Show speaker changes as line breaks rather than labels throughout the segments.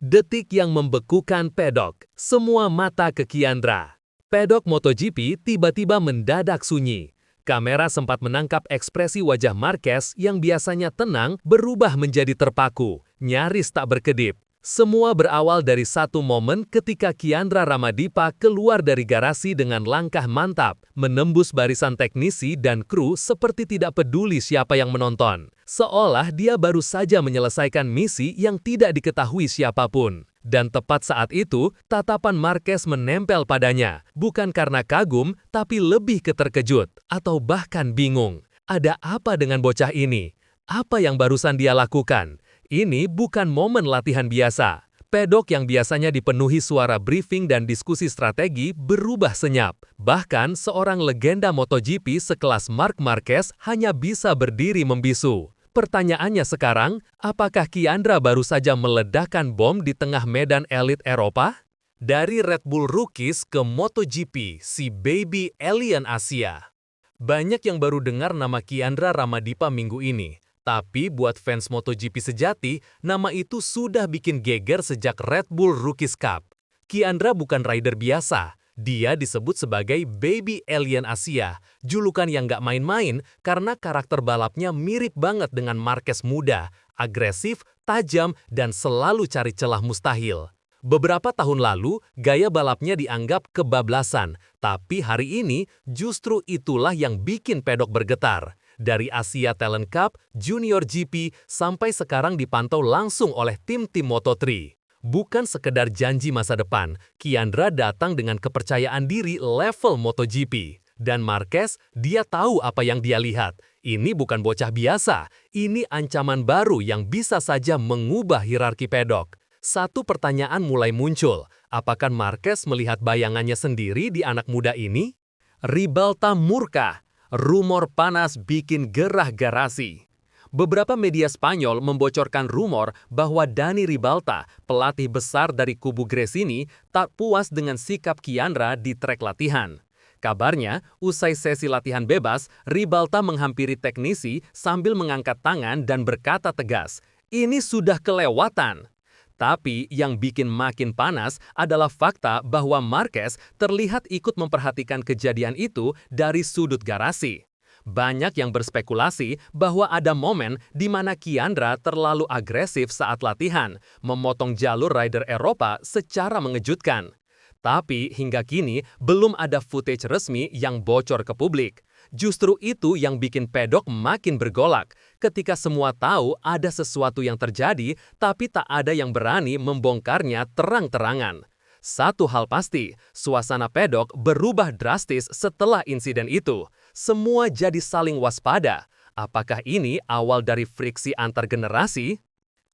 Detik yang membekukan pedok, semua mata ke Kiandra. Pedok MotoGP tiba-tiba mendadak sunyi. Kamera sempat menangkap ekspresi wajah Marquez yang biasanya tenang berubah menjadi terpaku, nyaris tak berkedip. Semua berawal dari satu momen ketika Kiandra Ramadipa keluar dari garasi dengan langkah mantap, menembus barisan teknisi dan kru seperti tidak peduli siapa yang menonton. Seolah dia baru saja menyelesaikan misi yang tidak diketahui siapapun. Dan tepat saat itu, tatapan Marquez menempel padanya, bukan karena kagum, tapi lebih ke terkejut, atau bahkan bingung. Ada apa dengan bocah ini? Apa yang barusan dia lakukan? Ini bukan momen latihan biasa. Pedok yang biasanya dipenuhi suara briefing dan diskusi strategi berubah senyap. Bahkan seorang legenda MotoGP sekelas Marc Marquez hanya bisa berdiri membisu. Pertanyaannya sekarang, apakah Kiandra baru saja meledakkan bom di tengah medan elit Eropa? Dari Red Bull Rookies ke MotoGP, si baby alien Asia. Banyak yang baru dengar nama Kiandra Ramadipa minggu ini. Tapi buat fans MotoGP sejati, nama itu sudah bikin geger sejak Red Bull Rookies Cup. Kiandra bukan rider biasa. Dia disebut sebagai Baby Alien Asia, julukan yang gak main-main karena karakter balapnya mirip banget dengan Marquez muda, agresif, tajam, dan selalu cari celah mustahil. Beberapa tahun lalu, gaya balapnya dianggap kebablasan, tapi hari ini justru itulah yang bikin pedok bergetar. Dari Asia Talent Cup, Junior GP, sampai sekarang dipantau langsung oleh tim-tim Moto3. Bukan sekedar janji masa depan, Kiandra datang dengan kepercayaan diri level MotoGP. Dan Marquez, dia tahu apa yang dia lihat. Ini bukan bocah biasa, ini ancaman baru yang bisa saja mengubah hierarki pedok. Satu pertanyaan mulai muncul, apakah Marquez melihat bayangannya sendiri di anak muda ini? Ribalta murka. Rumor panas bikin gerah garasi. Beberapa media Spanyol membocorkan rumor bahwa Dani Ribalta, pelatih besar dari kubu Gresini, tak puas dengan sikap Kiandra di trek latihan. Kabarnya, usai sesi latihan bebas, Ribalta menghampiri teknisi sambil mengangkat tangan dan berkata tegas, "Ini sudah kelewatan." Tapi yang bikin makin panas adalah fakta bahwa Marquez terlihat ikut memperhatikan kejadian itu dari sudut garasi. Banyak yang berspekulasi bahwa ada momen di mana Kiandra terlalu agresif saat latihan, memotong jalur rider Eropa secara mengejutkan. Tapi hingga kini belum ada footage resmi yang bocor ke publik. Justru itu yang bikin pedok makin bergolak, ketika semua tahu ada sesuatu yang terjadi, tapi tak ada yang berani membongkarnya terang-terangan. Satu hal pasti, suasana pedok berubah drastis setelah insiden itu. Semua jadi saling waspada. Apakah ini awal dari friksi antar generasi?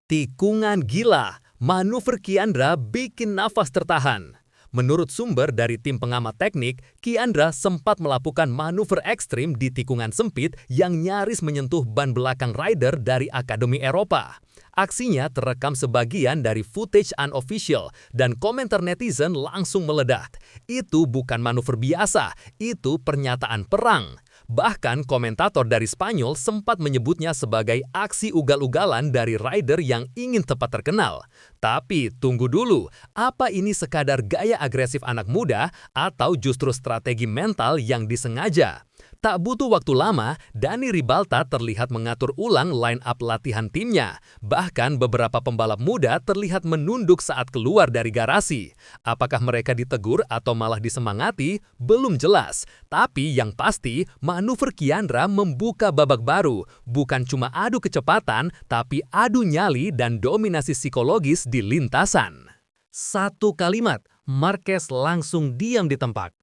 Tikungan gila, manuver Kiandra bikin nafas tertahan. Menurut sumber dari tim pengamat teknik, Kiandra sempat melakukan manuver ekstrim di tikungan sempit yang nyaris menyentuh ban belakang rider dari Akademi Eropa. Aksinya terekam sebagian dari footage unofficial dan komentar netizen langsung meledak. Itu bukan manuver biasa, itu pernyataan perang. Bahkan komentator dari Spanyol sempat menyebutnya sebagai aksi ugal-ugalan dari rider yang ingin tepat terkenal. Tapi tunggu dulu, apa ini sekadar gaya agresif anak muda atau justru strategi mental yang disengaja? Tak butuh waktu lama, Dani Ribalta terlihat mengatur ulang line-up latihan timnya. Bahkan beberapa pembalap muda terlihat menunduk saat keluar dari garasi. Apakah mereka ditegur atau malah disemangati? Belum jelas. Tapi yang pasti, manuver Kiandra membuka babak baru. Bukan cuma adu kecepatan, tapi adu nyali dan dominasi psikologis di lintasan. Satu kalimat, Marquez langsung diam di tempat.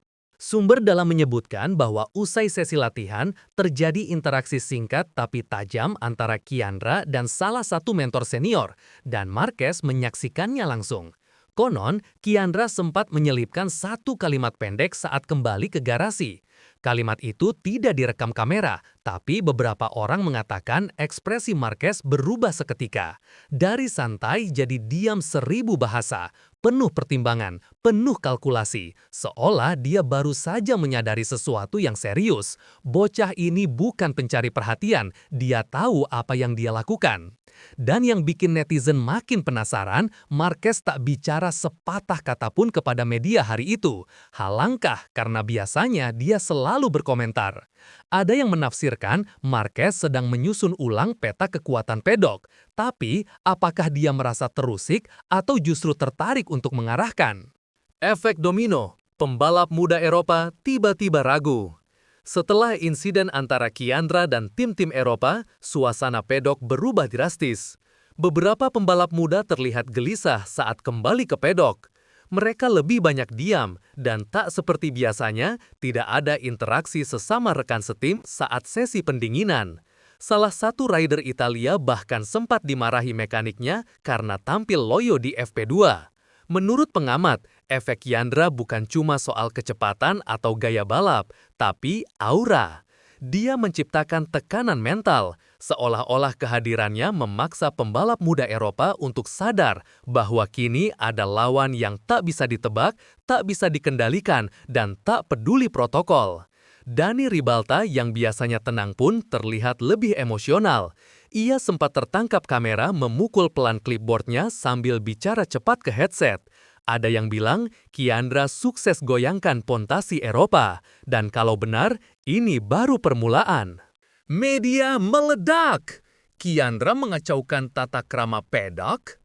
Sumber dalam menyebutkan bahwa usai sesi latihan, terjadi interaksi singkat tapi tajam antara Kiandra dan salah satu mentor senior, dan Marquez menyaksikannya langsung. Konon, Kiandra sempat menyelipkan satu kalimat pendek saat kembali ke garasi. Kalimat itu tidak direkam kamera, Tapi beberapa orang mengatakan ekspresi Marquez berubah seketika. Dari santai jadi diam 1000 bahasa, penuh pertimbangan, penuh kalkulasi. Seolah dia baru saja menyadari sesuatu yang serius. Bocah ini bukan pencari perhatian, dia tahu apa yang dia lakukan. Dan yang bikin netizen makin penasaran, Marquez tak bicara sepatah kata pun kepada media hari itu. Halangkah karena biasanya dia selalu berkomentar. Ada yang menafsirkan Marquez sedang menyusun ulang peta kekuatan pedok. Tapi, apakah dia merasa terusik atau justru tertarik untuk mengarahkan? Efek domino, pembalap muda Eropa tiba-tiba ragu. Setelah insiden antara Kiandra dan tim-tim Eropa, suasana pedok berubah drastis. Beberapa pembalap muda terlihat gelisah saat kembali ke pedok. Mereka lebih banyak diam, dan tak seperti biasanya, tidak ada interaksi sesama rekan setim saat sesi pendinginan. Salah satu rider Italia bahkan sempat dimarahi mekaniknya karena tampil loyo di FP2. Menurut pengamat, efek Kiandra bukan cuma soal kecepatan atau gaya balap, tapi aura. Dia menciptakan tekanan mental, seolah-olah kehadirannya memaksa pembalap muda Eropa untuk sadar bahwa kini ada lawan yang tak bisa ditebak, tak bisa dikendalikan, dan tak peduli protokol. Dani Ribalta yang biasanya tenang pun terlihat lebih emosional. Ia sempat tertangkap kamera memukul pelan clipboardnya sambil bicara cepat ke headset. Ada yang bilang Kiandra sukses goyangkan pontasi Eropa. Dan kalau benar, ini baru permulaan. Media meledak. Kiandra mengacaukan tata krama pedok.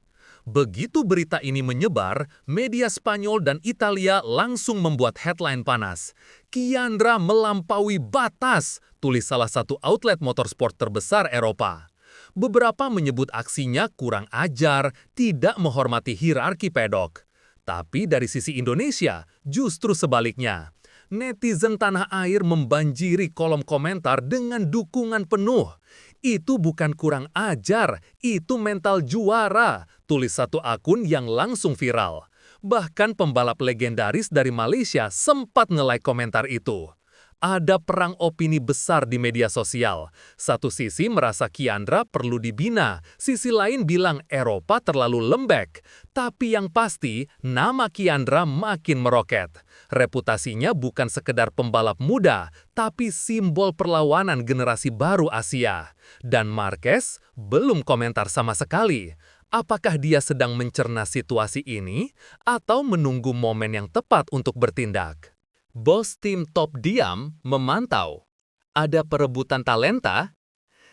Begitu berita ini menyebar, media Spanyol dan Italia langsung membuat headline panas. Kiandra melampaui batas, tulis salah satu outlet motorsport terbesar Eropa. Beberapa menyebut aksinya kurang ajar, tidak menghormati hierarki pedok. Tapi dari sisi Indonesia, justru sebaliknya. Netizen tanah air membanjiri kolom komentar dengan dukungan penuh. Itu bukan kurang ajar, itu mental juara, tulis satu akun yang langsung viral. Bahkan pembalap legendaris dari Malaysia sempat nge-like komentar itu. Ada perang opini besar di media sosial. Satu sisi merasa Kiandra perlu dibina, sisi lain bilang Eropa terlalu lembek. Tapi yang pasti, nama Kiandra makin meroket. Reputasinya bukan sekedar pembalap muda, tapi simbol perlawanan generasi baru Asia. Dan Marquez belum komentar sama sekali. Apakah dia sedang mencerna situasi ini, atau menunggu momen yang tepat untuk bertindak? Bos tim top diam memantau. Ada perebutan talenta?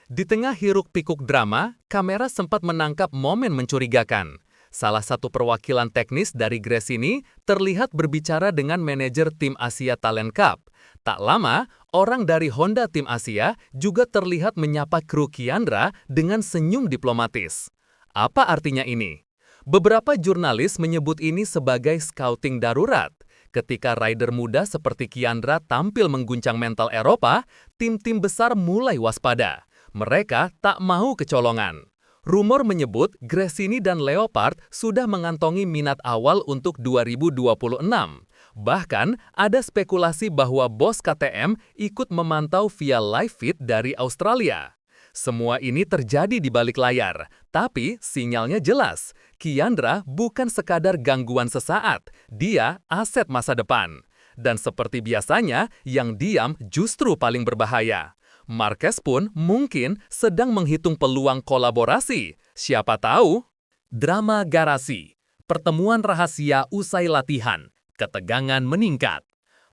Di tengah hiruk-pikuk drama, kamera sempat menangkap momen mencurigakan. Salah satu perwakilan teknis dari Gresini terlihat berbicara dengan manajer tim Asia Talent Cup. Tak lama, orang dari Honda tim Asia juga terlihat menyapa kru Kiandra dengan senyum diplomatis. Apa artinya ini? Beberapa jurnalis menyebut ini sebagai scouting darurat. Ketika rider muda seperti Kiandra tampil mengguncang mental Eropa, tim-tim besar mulai waspada. Mereka tak mau kecolongan. Rumor menyebut Gresini dan Leopard sudah mengantongi minat awal untuk 2026. Bahkan, ada spekulasi bahwa bos KTM ikut memantau via live feed dari Australia. Semua ini terjadi di balik layar, tapi sinyalnya jelas. Kiandra bukan sekadar gangguan sesaat, dia aset masa depan. Dan seperti biasanya, yang diam justru paling berbahaya. Marquez pun mungkin sedang menghitung peluang kolaborasi. Siapa tahu? Drama garasi. Pertemuan rahasia usai latihan. Ketegangan meningkat.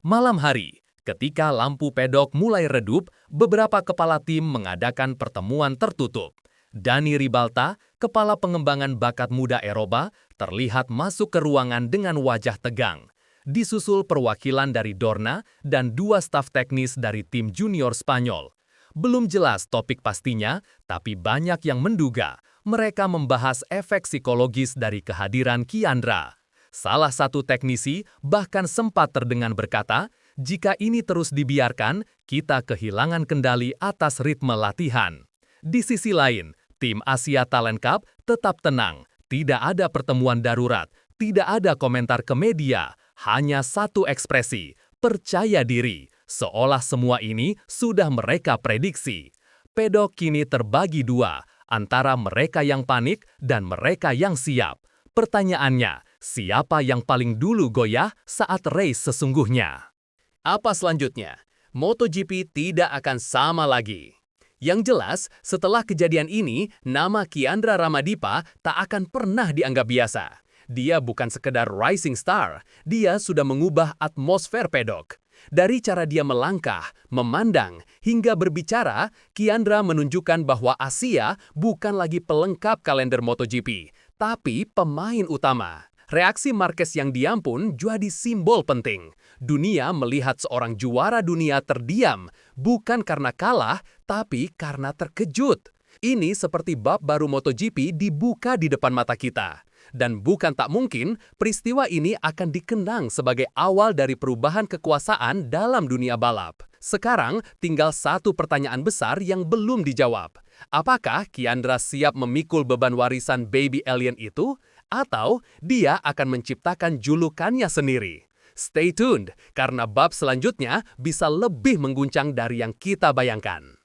Malam hari. Ketika lampu pedok mulai redup, beberapa kepala tim mengadakan pertemuan tertutup. Dani Ribalta, kepala pengembangan bakat muda Eropa, terlihat masuk ke ruangan dengan wajah tegang. Disusul perwakilan dari Dorna dan 2 staf teknis dari tim junior Spanyol. Belum jelas topik pastinya, tapi banyak yang menduga mereka membahas efek psikologis dari kehadiran Kiandra. Salah satu teknisi bahkan sempat terdengar berkata, jika ini terus dibiarkan, kita kehilangan kendali atas ritme latihan. Di sisi lain, tim Asia Talent Cup tetap tenang. Tidak ada pertemuan darurat, tidak ada komentar ke media, hanya satu ekspresi, percaya diri. seolah semua ini sudah mereka prediksi. Pedok kini terbagi dua, antara mereka yang panik dan mereka yang siap. Pertanyaannya, siapa yang paling dulu goyah saat race sesungguhnya? Apa selanjutnya? MotoGP tidak akan sama lagi. Yang jelas, setelah kejadian ini, nama Kiandra Ramadipa tak akan pernah dianggap biasa. Dia bukan sekedar rising star, dia sudah mengubah atmosfer pedok. Dari cara dia melangkah, memandang, hingga berbicara, Kiandra menunjukkan bahwa Asia bukan lagi pelengkap kalender MotoGP, tapi pemain utama. Reaksi Marquez yang diam pun jadi simbol penting. Dunia melihat seorang juara dunia terdiam, bukan karena kalah, tapi karena terkejut. Ini seperti bab baru MotoGP dibuka di depan mata kita. Dan bukan tak mungkin, peristiwa ini akan dikenang sebagai awal dari perubahan kekuasaan dalam dunia balap. Sekarang, tinggal satu pertanyaan besar yang belum dijawab. Apakah Kiandra siap memikul beban warisan baby alien itu? Atau dia akan menciptakan julukannya sendiri? Stay tuned, karena bab selanjutnya bisa lebih mengguncang dari yang kita bayangkan.